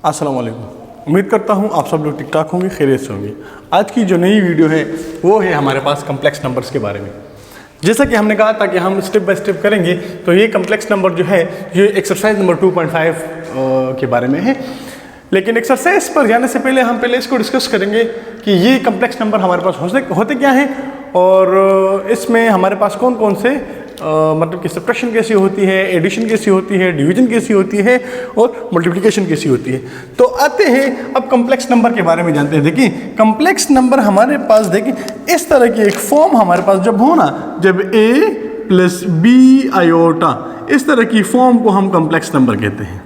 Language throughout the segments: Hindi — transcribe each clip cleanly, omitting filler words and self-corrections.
अस्सलाम वालेकुम। उम्मीद करता हूँ आप सब लोग ठीक ठाक होंगे, खैरियत से होंगे। आज की जो नई वीडियो है वो है हमारे पास कम्प्लेक्स नंबर्स के बारे में। जैसा कि हमने कहा था कि हम स्टेप बाय स्टेप करेंगे, तो ये कम्प्लेक्स नंबर जो है ये एक्सरसाइज नंबर 2.5 के बारे में है। लेकिन एक्सरसाइज पर जाने से पहले हम पहले इसको डिस्कस करेंगे कि ये कम्प्लेक्स नंबर हमारे पास होते क्या हैं और इसमें हमारे पास कौन कौन से मतलब कि सब्ट्रैक्शन कैसी होती है, एडिशन कैसी होती है, डिवीजन कैसी होती है और मल्टीप्लिकेशन कैसी होती है। तो आते हैं अब कम्प्लेक्स नंबर के बारे में जानते हैं। देखिए कम्प्लेक्स नंबर हमारे पास देखिए इस तरह की एक फॉर्म हमारे पास जब हो ना, जब a प्लस बी आयोटा, इस तरह की फॉर्म को हम कम्प्लेक्स नंबर कहते हैं।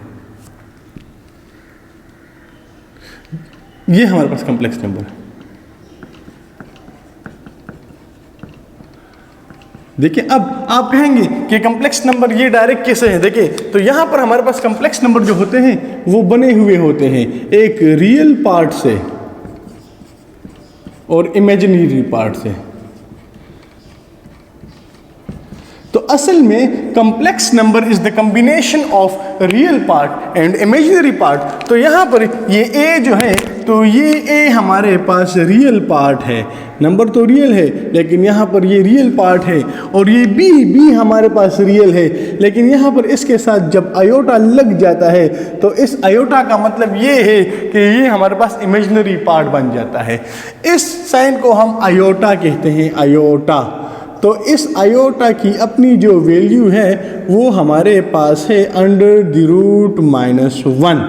ये हमारे पास कम्प्लेक्स नंबर है। देखिए अब आप कहेंगे कि कम्प्लेक्स नंबर ये डायरेक्ट कैसे है। देखिए तो यहाँ पर हमारे पास कम्प्लेक्स नंबर जो होते हैं वो बने हुए होते हैं एक रियल पार्ट से और इमेजिनरी पार्ट से। तो असल में complex number is the combination of real part and imaginary part. तो यहाँ पर ये a जो है, तो ये a हमारे पास रियल पार्ट है, नंबर तो रियल है लेकिन यहाँ पर ये रियल पार्ट है। और ये b हमारे पास रियल है, लेकिन यहाँ पर इसके साथ जब आयोटा लग जाता है तो इस आयोटा का मतलब ये है कि ये हमारे पास इमेजिनरी पार्ट बन जाता है। इस साइन को हम आयोटा कहते हैं, आयोटा। तो इस आयोटा की अपनी जो वैल्यू है वो हमारे पास है √-1।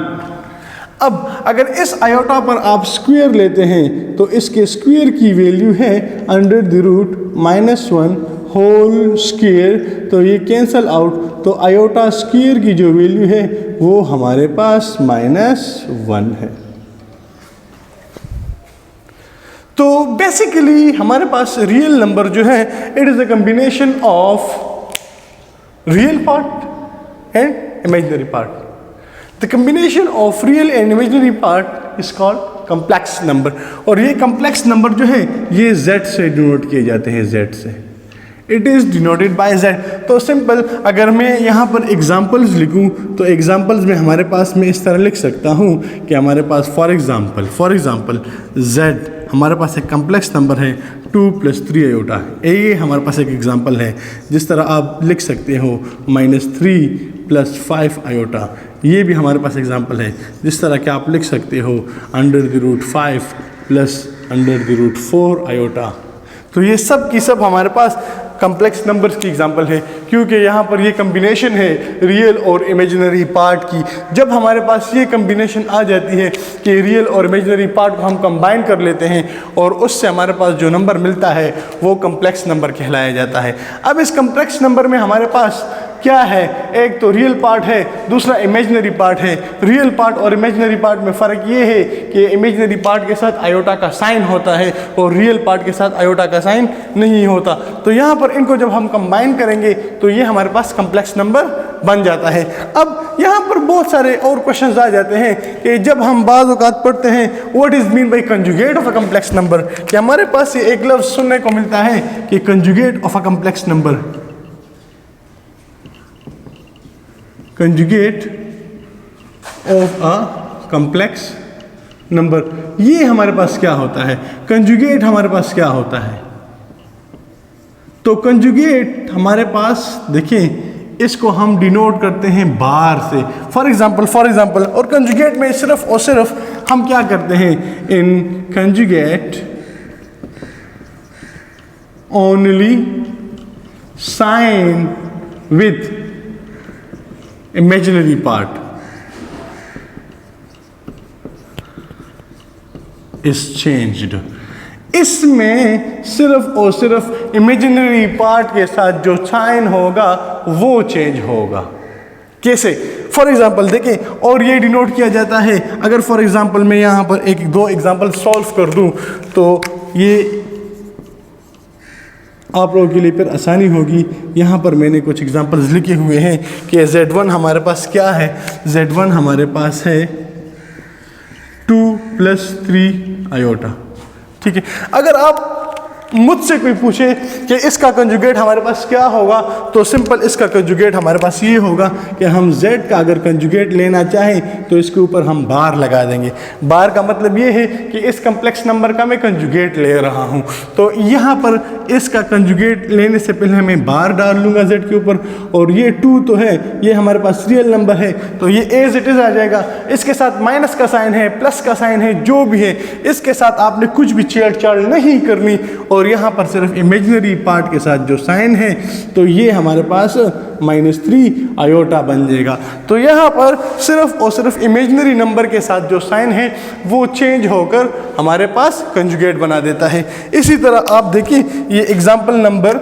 अब अगर इस आयोटा पर आप स्क्वायर लेते हैं तो इसके स्क्वायर की वैल्यू है √-1 होल स्क्वायर। तो ये कैंसल आउट, तो आयोटा स्क्वायर की जो वैल्यू है वो हमारे पास -1 है। तो बेसिकली हमारे पास रियल नंबर जो है it is a combination of real part and imaginary part. The combination of real and imaginary part is called complex number. और ये कॉम्प्लेक्स नंबर जो है ये z से डिनोट किए जाते हैं, z से। It is denoted by z। तो सिंपल अगर मैं यहाँ पर एग्जाम्पल्स लिखूँ तो एग्जाम्पल्स में हमारे पास मैं इस तरह लिख सकता हूँ कि हमारे पास फॉर एग्जाम्पल z हमारे पास एक कम्प्लेक्स नंबर है 2 + 3 आयोटा। ये हमारे पास एक एग्जाम्पल है। जिस तरह आप लिख सकते हो -3 + 5 आयोटा, ये भी हमारे पास एग्जाम्पल है। जिस तरह कि आप लिख सकते हो √5 + √4 आयोटा। तो ये सब की सब हमारे पास कम्प्लेक्स नंबर्स की एग्जांपल है, क्योंकि यहाँ पर ये कम्बिनेशन है रियल और इमेजिनरी पार्ट की। जब हमारे पास ये कम्बिनेशन आ जाती है कि रियल और इमेजिनरी पार्ट को हम कंबाइन कर लेते हैं और उससे हमारे पास जो नंबर मिलता है वो कम्प्लेक्स नंबर कहलाया जाता है। अब इस कम्प्लेक्स नंबर में हमारे पास क्या है, एक तो रियल पार्ट है, दूसरा इमेजिनरी पार्ट है। रियल पार्ट और इमेजिनरी पार्ट में फ़र्क ये है कि इमेजिनरी पार्ट के साथ आयोटा का साइन होता है और रियल पार्ट के साथ आयोटा का साइन नहीं होता। तो यहाँ पर इनको जब हम कंबाइन करेंगे तो ये हमारे पास कम्प्लेक्स नंबर बन जाता है। अब यहाँ पर बहुत सारे और क्वेश्चन आ जाते हैं कि जब हम बाज़ औक़ात पढ़ते हैं what is mean by conjugate of a complex number, कि हमारे पास ये एक लफ्ज़ सुनने को मिलता है कि conjugate of a complex number. Conjugate of a complex number, ये हमारे पास क्या होता है, कंजुगेट हमारे पास क्या होता है। तो कंजुगेट हमारे पास देखिए इसको हम डिनोट करते हैं बार से, फॉर एग्जांपल। और कंजुगेट में सिर्फ और सिर्फ हम क्या करते हैं, in conjugate only sign with imaginary part is changed. इसमें सिर्फ और सिर्फ इमेजिनरी पार्ट के साथ जो साइन होगा वो चेंज होगा। कैसे, फॉर एग्जांपल देखिए, और ये डिनोट किया जाता है। अगर फॉर एग्जांपल मैं यहाँ पर एक दो एग्जांपल सॉल्व कर दूँ तो ये आप लोगों के लिए फिर आसानी होगी। यहाँ पर मैंने कुछ एग्जांपल्स लिखे हुए हैं कि Z1 हमारे पास क्या है। Z1 हमारे पास है 2 + 3 आयोटा। ठीक है, अगर आप मुझसे कोई पूछे कि इसका कंजुगेट हमारे पास क्या होगा, तो सिंपल इसका कंजुगेट हमारे पास ये होगा कि हम z का अगर कंजुगेट लेना चाहें तो इसके ऊपर हम बार लगा देंगे। बार का मतलब ये है कि इस कम्प्लेक्स नंबर का मैं कंजुगेट ले रहा हूँ, तो यहाँ पर इसका कंजुगेट लेने से पहले मैं बार डाल लूँगा z के ऊपर, और ये 2 तो है, ये हमारे पास रियल नंबर है तो ये एज इट इज़ आ जाएगा। इसके साथ माइनस का साइन है, प्लस का साइन है, जो भी है इसके साथ आपने कुछ भी छेड़छाड़ नहीं करनी, और यहाँ पर सिर्फ इमेजिनरी पार्ट के साथ जो साइन है तो ये हमारे पास -3 आयोटा बन जाएगा। तो यहाँ पर सिर्फ और सिर्फ इमेजिनरी नंबर के साथ जो साइन है वो चेंज होकर हमारे पास कंजुगेट बना देता है। इसी तरह आप देखिए ये एग्जाम्पल नंबर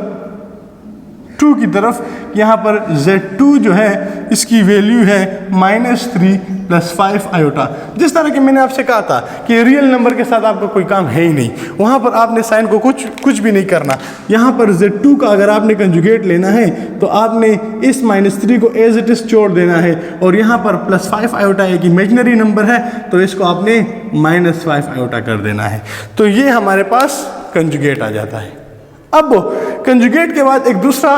2 की तरफ, यहाँ पर Z2 जो है इसकी वैल्यू है -3 + 5 आयोटा। जिस तरह कि मैंने आपसे कहा था कि रियल नंबर के साथ आपका कोई काम है ही नहीं, वहाँ पर आपने साइन को कुछ भी नहीं करना। यहाँ पर Z2 का अगर आपने कंजुगेट लेना है तो आपने इस -3 को एज इट इज छोड़ देना है, और यहाँ पर +5 आयोटा एक इमेजिनरी नंबर है तो इसको आपने -5 आयोटा कर देना है। तो ये हमारे पास कंजुगेट आ जाता है। अब कंजुगेट के बाद एक दूसरा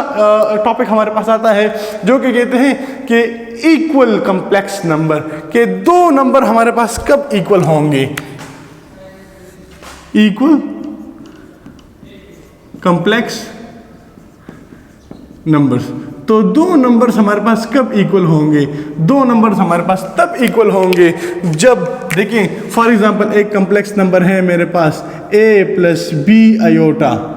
टॉपिक हमारे पास आता है जो कि कहते हैं कि इक्वल कम्प्लेक्स नंबर, के 2 नंबर हमारे पास कब इक्वल होंगे। इक्वल कम्प्लेक्स नंबर्स, तो 2 नंबर्स हमारे पास कब इक्वल होंगे। 2 नंबर्स हमारे पास तब इक्वल होंगे जब, देखिए फॉर एग्जांपल एक कम्प्लेक्स नंबर है मेरे पास a + b आयोटा,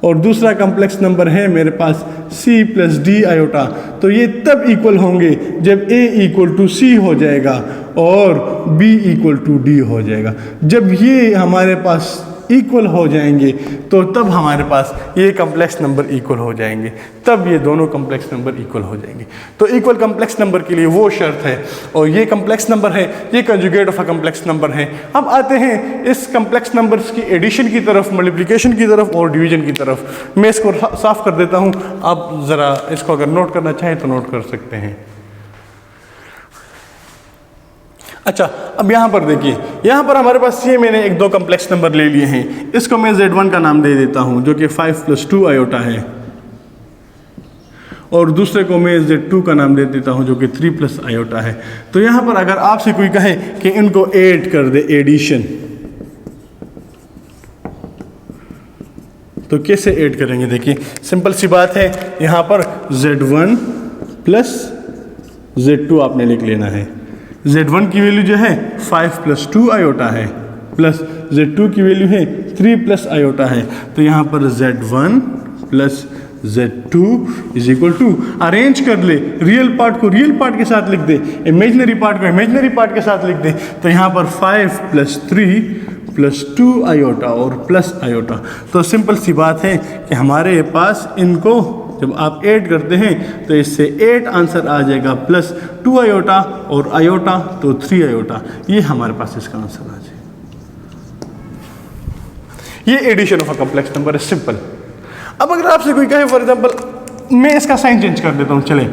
और दूसरा कम्प्लेक्स नंबर है मेरे पास c + d आयोटा। तो ये तब इक्वल होंगे जब a = c हो जाएगा और b = d हो जाएगा। जब ये हमारे पास इक्वल हो जाएंगे तो तब हमारे पास ये कम्प्लेक्स नंबर इक्वल हो जाएंगे, तब ये दोनों कम्प्लेक्स नंबर इक्वल हो जाएंगे। तो इक्वल कम्प्लेक्स नंबर के लिए वो शर्त है, और ये कम्प्लेक्स नंबर है, ये conjugate of a complex number है। अब आते हैं इस कम्प्लेक्स नंबर्स की एडिशन की तरफ, मल्टीप्लिकेशन की तरफ और डिवीजन की तरफ। मैं इसको साफ कर देता हूँ, आप ज़रा इसको अगर नोट करना चाहें तो नोट कर सकते हैं। अच्छा, अब यहाँ पर देखिए, यहाँ पर हमारे पास ये मैंने 1-2 कम्प्लेक्स नंबर ले लिए हैं। इसको मैं Z1 का नाम दे देता हूँ जो कि 5 + 2 आयोटा है, और दूसरे को मैं Z2 का नाम दे देता हूँ जो कि 3 + आयोटा है। तो यहाँ पर अगर आपसे कोई कहे कि इनको ऐड कर दे, एडिशन, तो कैसे ऐड करेंगे। देखिए सिंपल सी बात है, यहाँ पर Z1 + Z2 आपने लिख लेना है। Z1 की वैल्यू जो है 5 + 2 आयोटा है, प्लस Z2 की वैल्यू है 3 + आयोटा है। तो यहाँ पर Z1 + Z2 = अरेंज कर ले, रियल पार्ट को रियल पार्ट के साथ लिख दे, इमेजिनरी पार्ट को इमेजिनरी पार्ट के साथ लिख दे। तो यहाँ पर 5 + 3 + 2 आयोटा और प्लस आयोटा। तो सिंपल सी बात है कि हमारे पास इनको जब आप ऐड करते हैं तो इससे 8 आंसर आ जाएगा, +2 आयोटा और आयोटा तो 3 आयोटा, ये हमारे पास इसका आंसर आ जाएगा। ये addition of a complex number है, सिंपल। अब अगर आपसे कोई कहे फॉर एग्जांपल, मैं इसका साइन चेंज कर देता हूँ, चले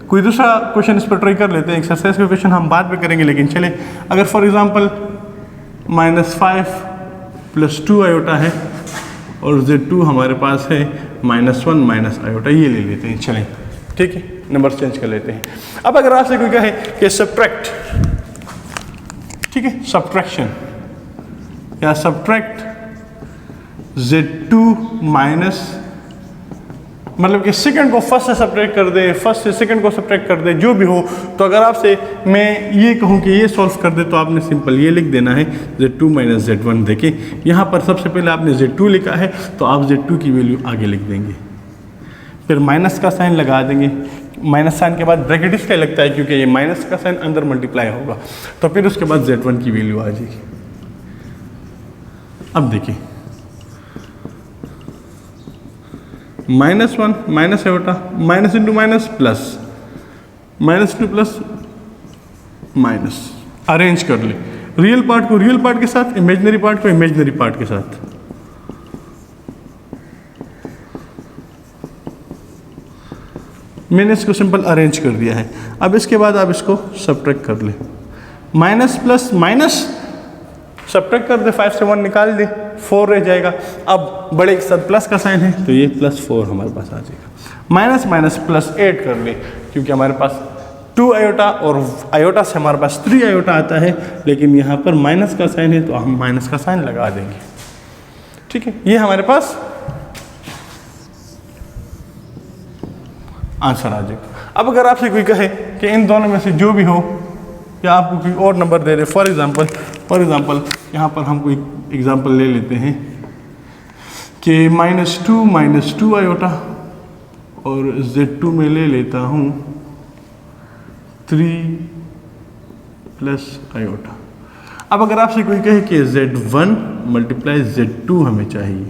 कोई दूसरा क्वेश्चन इस पर ट्राई कर लेते हैं। एक्सरसाइज का क्वेश्चन हम बाद में करेंगे, लेकिन चले अगर फॉर एग्जांपल -5 + 2 आयोटा है और Z2 हमारे पास है -1 - आयोटा, ये ले लेते हैं, चलें ठीक है, नंबर चेंज कर लेते हैं। अब अगर आपसे कोई कहे कि सब्ट्रैक्ट, ठीक है, सब्ट्रैक्शन या सब्ट्रैक्ट Z2 माइनस, मतलब कि सेकंड को फर्स्ट से सब्ट्रैक्ट कर दे, फर्स्ट से सेकंड को सब्ट्रैक्ट कर दे, जो भी हो। तो अगर आपसे मैं ये कहूँ कि ये सॉल्व कर दे तो आपने सिंपल ये लिख देना है Z2 - Z1। देखिए यहाँ पर सबसे पहले आपने Z2 लिखा है तो आप Z2 की वैल्यू आगे लिख देंगे, फिर माइनस का साइन लगा देंगे। माइनस साइन के बाद ब्रैकेट इसलिए लगता है क्योंकि ये माइनस का साइन अंदर मल्टीप्लाई होगा, तो फिर उसके बाद Z1 की वैल्यू आ जाएगी। अब देखिए -1 - iota, minus into minus plus, minus two plus minus, arrange कर ले रियल पार्ट को रियल पार्ट के साथ, इमेजिनरी पार्ट को इमेजिनरी पार्ट के साथ। मैंने इसको सिंपल अरेंज कर दिया है। अब इसके बाद आप इसको सब्ट्रैक्ट कर ले, माइनस प्लस माइनस सब्ट्रैक्ट कर दे, 5 से 1 निकाल दे, 4 रह जाएगा। अब बड़े के साथ प्लस का साइन है तो ये +4 हमारे पास आ जाएगा। माइनस माइनस प्लस 8 कर ले, क्योंकि हमारे पास 2 आयोटा और आयोटा से हमारे पास 3 आयोटा आता है, लेकिन यहाँ पर माइनस का साइन है तो हम माइनस का साइन लगा देंगे। ठीक है, ये हमारे पास आंसर आ जाएगा। अब अगर आपसे कोई कहे कि इन दोनों में से जो भी हो, या आपको कोई और number they they, for example यहाँ पर हम कोई एग्जांपल ले लेते हैं कि -2 आयोटा, और Z2 में ले लेता हूँ 3 प्लस आयोटा। अब अगर आपसे कोई कहे कि Z1 मल्टीप्लाई Z2 हमें चाहिए,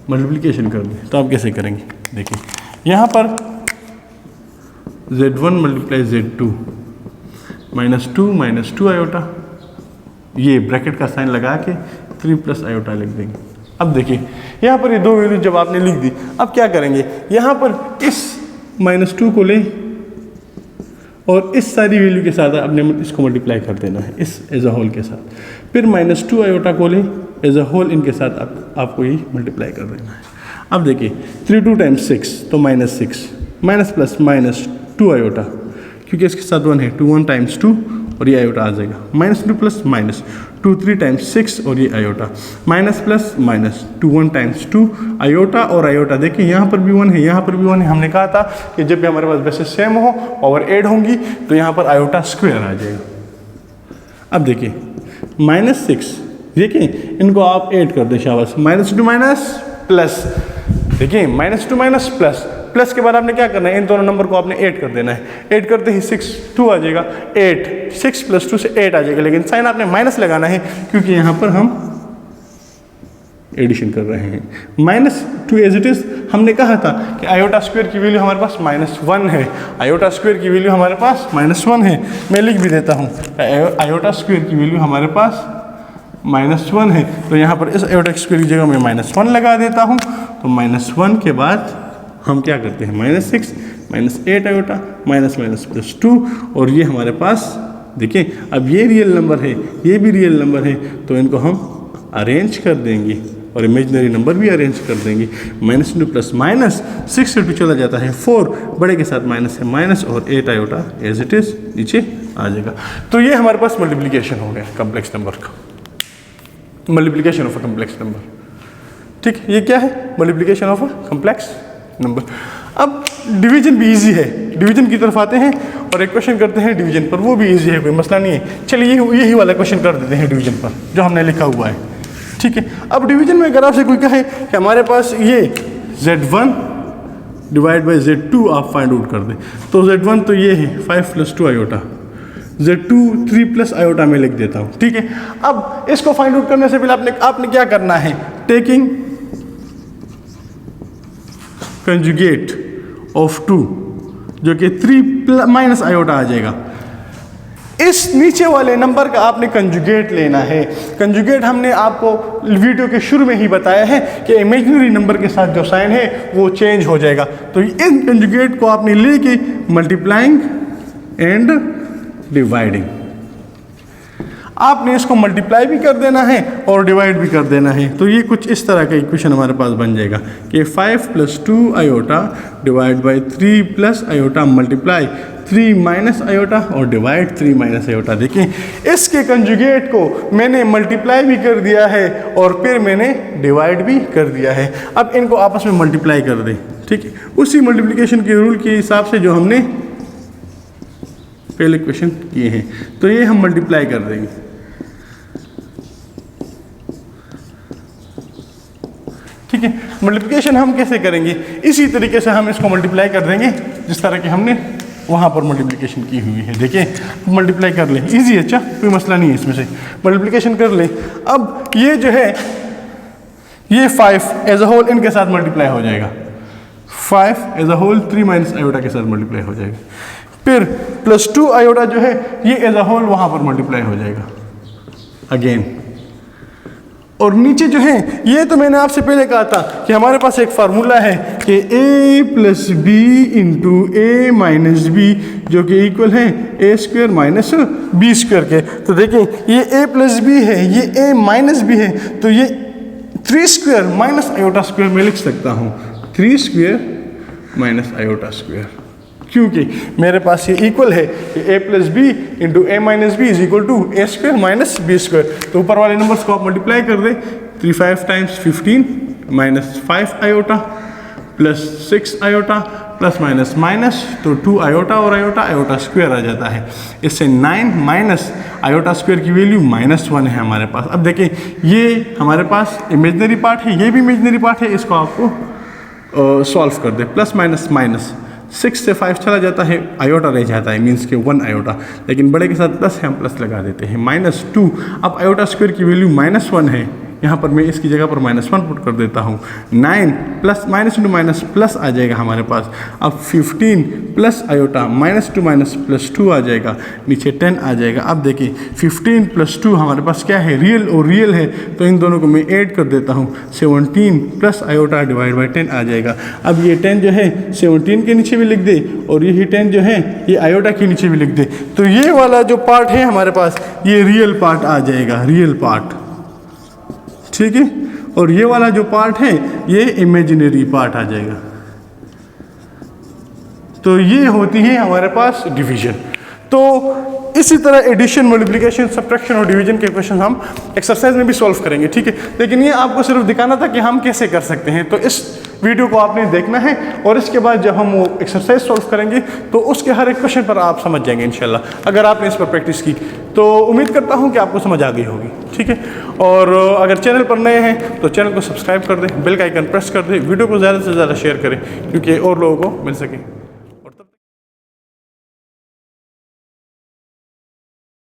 मल्टीप्लिकेशन कर दें, तो आप कैसे करेंगे? देखिए यहाँ पर Z1 मल्टीप्लाई Z2 -2 आयोटा, ये ब्रैकेट का साइन लगा के 3 प्लस आयोटा लिख देंगे। अब देखिए यहाँ पर ये दो वैल्यू जब आपने लिख दी, अब क्या करेंगे? यहाँ पर इस -2 को लें और इस सारी वैल्यू के साथ आपने इसको मल्टीप्लाई कर देना है, इस एज अ होल के साथ। फिर -2 आयोटा को लें एज अ होल, इनके साथ आपको ये मल्टीप्लाई कर देना है। अब देखिए 3 2 टाइम्स 6 तो -6, माइनस प्लस -2 आयोटा, क्योंकि इसके साथ 1 है, 2 1 टाइम्स 2 और ये आयोटा आ जाएगा। -2 प्लस -2 3 टाइम्स 6 और ये iota, minus plus minus 2 1 times 2 iota और आयोटा। देखिए यहाँ पर भी 1 है, यहाँ पर भी 1 है। हमने कहा था कि जब भी हमारे पास बेसिस सेम हो, पावर ऐड होंगी, तो यहाँ पर आयोटा स्क्वायर आ जाएगा। अब देखिए -6, देखिए इनको आप ऐड कर दें, शाबाश। -2 माइनस प्लस, देखिए -2 माइनस प्लस के बाद आपने क्या करना है? इन दोनों नंबर को आपने ऐड कर देना है। ऐड करते ही 6 2 आ जाएगा, 8 6 + 2 से 8 आ जाएगा, लेकिन साइन आपने माइनस लगाना है क्योंकि यहाँ पर हम एडिशन कर रहे हैं। -2 एज इट इज हमने कहा था कि आयोटा स्क्वायर की वैल्यू हमारे पास -1 है, आयोटा स्क्वायर की वैल्यू हमारे पास -1 है। मैं लिख भी देता हूँ, आयोटा स्क्वायर की वैल्यू हमारे पास -1 है, तो यहाँ पर इस आयोटा स्क्वायर की जगह मैं -1 लगा देता हूँ। तो -1 के बाद हम क्या करते हैं? -6 -8 आयोटा माइनस +2, और ये हमारे पास देखिए अब ये रियल नंबर है, ये भी रियल नंबर है, तो इनको हम अरेंज कर देंगे और इमेजिनरी नंबर भी अरेंज कर देंगे। -2 प्लस माइनस 6 से 2 चला जाता है 4, बड़े के साथ माइनस है माइनस, और 8 आयोटा एज इट इज नीचे आ जाएगा। तो ये हमारे पास मल्टीप्लिकेशन हो गया कम्प्लेक्स नंबर का, multiplication of a complex number. ठीक, ये क्या है? Multiplication of a complex number. अब डिवीजन भी इजी है, डिवीजन की तरफ आते हैं और एक क्वेश्चन करते हैं डिवीजन पर, वो भी इजी है, कोई मसला नहीं है। चलिए यही वाला क्वेश्चन कर देते हैं डिवीजन पर, जो हमने लिखा हुआ है। ठीक है, अब डिवीजन में अगर आपसे कोई कहे कि हमारे पास ये Z1 डिवाइड बाई Z2 आप फाइंड आउट कर दें, तो Z1 तो ये है 5 + 2 आयोटा, Z2 3 प्लस आयोटा में लिख देता हूँ। ठीक है, अब इसको फाइंड आउट करने से पहले आपने क्या करना है? टेकिंग कंजुगेट ऑफ 2, जो कि 3 माइनस आयोटा आ जाएगा। इस नीचे वाले नंबर का आपने कंजुगेट लेना है। कंजुगेट हमने आपको वीडियो के शुरू में ही बताया है कि इमेजिनरी नंबर के साथ जो साइन है वो चेंज हो जाएगा। तो इन कंजुगेट को आपने लेके मल्टीप्लाइंग एंड डिवाइडिंग, आपने इसको मल्टीप्लाई भी कर देना है और डिवाइड भी कर देना है। तो ये कुछ इस तरह का इक्वेशन हमारे पास बन जाएगा कि 5 + 2 iota divide by 3 plus iota multiply 3 minus iota और डिवाइड 3 माइनस आयोटा। देखिए इसके कंजुगेट को मैंने मल्टीप्लाई भी कर दिया है और फिर मैंने डिवाइड भी कर दिया है। अब इनको आपस में मल्टीप्लाई कर दें। ठीक है, उसी मल्टीप्लिकेशन के रूल के हिसाब से जो हमने पहले क्वेश्चन किए हैं, तो ये हम मल्टीप्लाई कर देंगे। ठीक है, मल्टीप्लिकेशन हम कैसे करेंगे? इसी तरीके से हम इसको मल्टीप्लाई कर देंगे जिस तरह के हमने वहाँ पर मल्टीप्लिकेशन की हुई है। देखिए मल्टीप्लाई कर लें, इजी है, अच्छा कोई मसला नहीं है इसमें से, मल्टीप्लिकेशन कर लें। अब ये जो है ये 5 एज अ होल इनके साथ मल्टीप्लाई हो जाएगा, 5 as a whole 3 minus iota के साथ मल्टीप्लाई हो जाएगा। फिर +2 आयोटा जो है ये एज अ होल वहाँ पर मल्टीप्लाई हो जाएगा अगेन। और नीचे जो है ये तो मैंने आपसे पहले कहा था कि हमारे पास एक फार्मूला है कि a + b × a - b, जो कि इक्वल है a² - b² के। तो देखिए ये a + b है, ये a - b है, तो ये 3 स्क्वायर माइनस आयोटा स्क्वायर में लिख सकता हूँ, 3 स्क्वायर माइनस आयोटा स्क्वायर, क्योंकि मेरे पास ये इक्वल है कि a plus B into A minus B is equal to A square minus B square. तो ऊपर वाले नंबर्स को आप मल्टीप्लाई कर दें, 3 5 times 15 minus 5 iota plus 6 iota plus minus minus, तो 2 आयोटा और आयोटा आयोटा स्क्वायर आ जाता है। इससे 9 माइनस आयोटा स्क्वायर की वैल्यू -1 है हमारे पास। अब देखिए ये हमारे पास इमेजनरी पार्ट है, ये भी इमेजनरी पार्ट है, इसको आपको सॉल्व कर दे। प्लस माइनस माइनस, 6 से 5 चला जाता है, आयोटा रह जाता है, मीन्स के 1 आयोटा, लेकिन बड़े के साथ प्लस है, हम प्लस लगा देते हैं। -2, अब आयोटा स्क्वायर की वैल्यू -1 है, यहाँ पर मैं इसकी जगह पर -1 पुट कर देता हूँ। 9 plus minus into minus plus आ जाएगा हमारे पास। अब 15 प्लस आयोटा -2 माइनस +2 आ जाएगा, नीचे 10 आ जाएगा। अब देखिए 15 + 2 हमारे पास क्या है, रियल और रियल है, तो इन दोनों को मैं ऐड कर देता हूँ। 17 प्लस आयोटा डिवाइड बाई 10 आ जाएगा। अब ये 10 जो है 17 के नीचे भी लिख दे, और यही 10 जो है ये आयोटा के नीचे भी लिख दे, तो ये वाला जो पार्ट है हमारे पास ये रियल पार्ट आ जाएगा, रियल पार्ट, ठीक है। और ये वाला जो पार्ट है ये इमेजिनरी पार्ट आ जाएगा। तो ये होती है हमारे पास डिवीजन। तो इसी तरह एडिशन, मल्टीप्लिकेशन, सब्ट्रैक्शन और डिवीजन के क्वेश्चन हम एक्सरसाइज में भी सॉल्व करेंगे, ठीक है। लेकिन ये आपको सिर्फ दिखाना था कि हम कैसे कर सकते हैं। तो इस वीडियो को आपने देखना है, और इसके बाद जब हम वो एक्सरसाइज सॉल्व करेंगे तो उसके हर एक क्वेश्चन पर आप समझ जाएंगे इंशाल्लाह, अगर आपने इस पर प्रैक्टिस की। तो उम्मीद करता हूँ कि आपको समझ आ गई होगी, ठीक है। और अगर चैनल पर नए हैं तो चैनल को सब्सक्राइब कर दें, बेल का आइकन प्रेस कर दें, वीडियो को ज़्यादा से ज़्यादा शेयर करें, क्योंकि और लोगों को मिल सके।